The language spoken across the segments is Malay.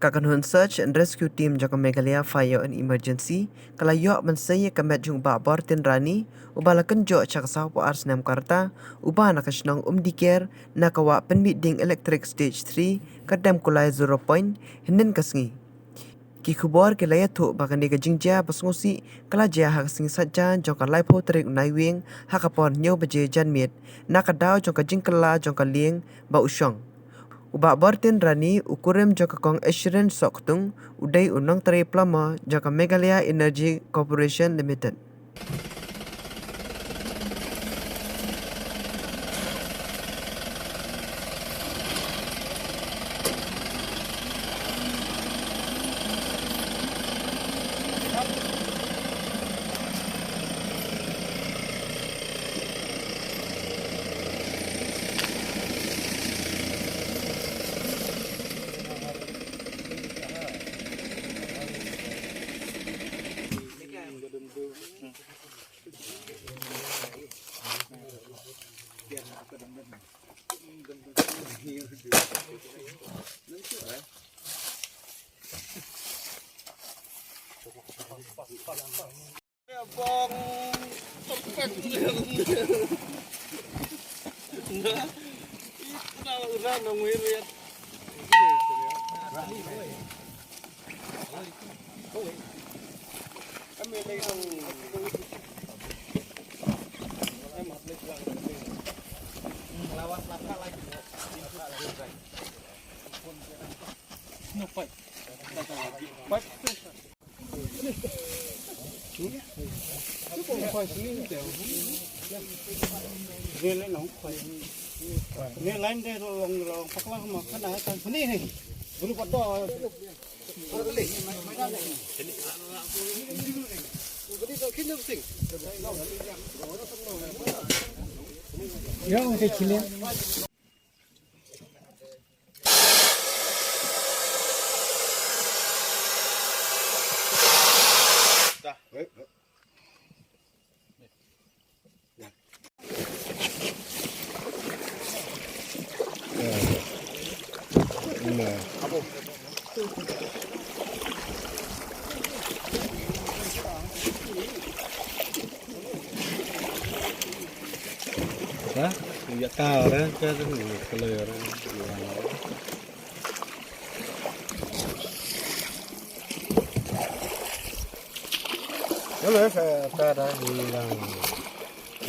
Kakanhun Search and Rescue Team Jaka Meghalaya Fire and Emergency kalayok mensaya kemet jung ba Bortin Rani ubalakan jo chaksau po ars nam karta uba nakasnong dikir nakawa penbiding electric stage 3 kadam kulai 0 point hinin kasngi ki khubor ke laya thu bakani ka jingja pasngusi kala ja hak sing sajjan jong ka laipo trik naiwing hakapon nyo baje janmit nakadaw jong ka jingkala jong ka lieng ba usong Uba Bortin Rani ukurim jaka kong assurance soktung udai unang tari plama jaka Meghalaya Energy Corporation Limited. Bong tempat udah nungguin lihat kami lagi lawan laka lagi Nghe lấy nóng khoai, nghe lấy đây lòng phát lăng mà cái này tan phun này, bulu pada. Yang kecilnya. Hah? Iya tahu kan kan keluar. Kalau saya ada hilang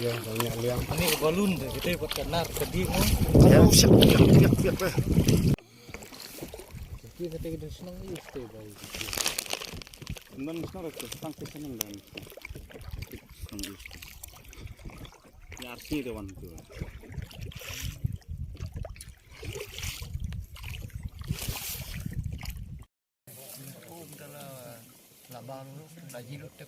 yang banyak liang. Ini balun deh, kita buat kenar tadi kan. Ya, siap. Kita kita senang itu baik. Dan sekarang itu sampai senang dan ya arsi dewan itu. Oh, udahlah labang lu, lagi lu tek.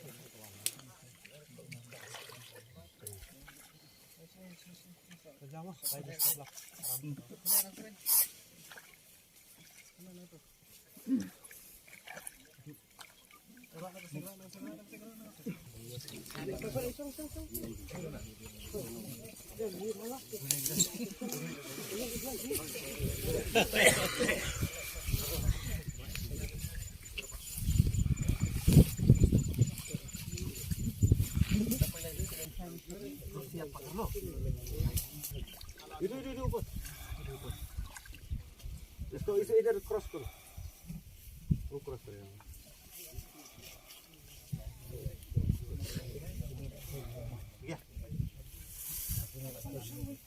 Itu bos. Itu isu cross tuh. Oh cross tuh ya. Ya.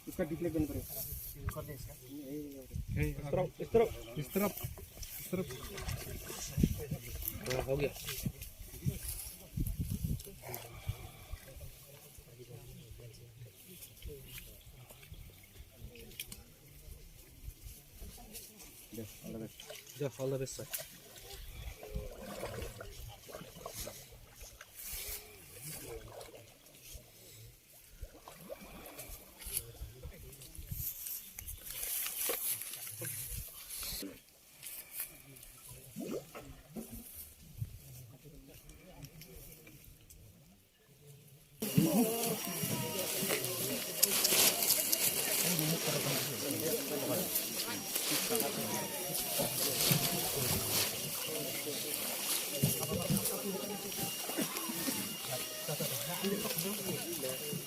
इसका डिस्प्ले बंद करो. स्ट्रॉप. हो गया. Ya, all the best.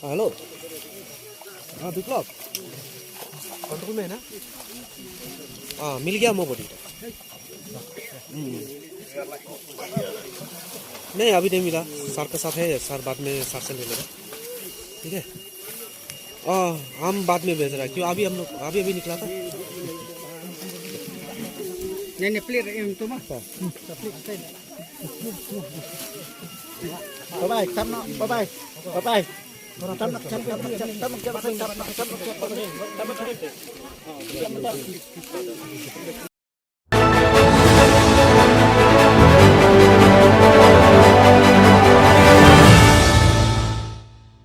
Hello हाँ विप्लव कंट्रोल में है ना हाँ मिल गया मोबडी नहीं अभी नहीं मिला सर के साथ है सर बाद में सर से ले लेगा ठीक है हम बाद में भेज रहा है क्यों अभी हम लोग अभी निकला था नहीं plate itu mah. Bye bye, bye bye. Bye bye.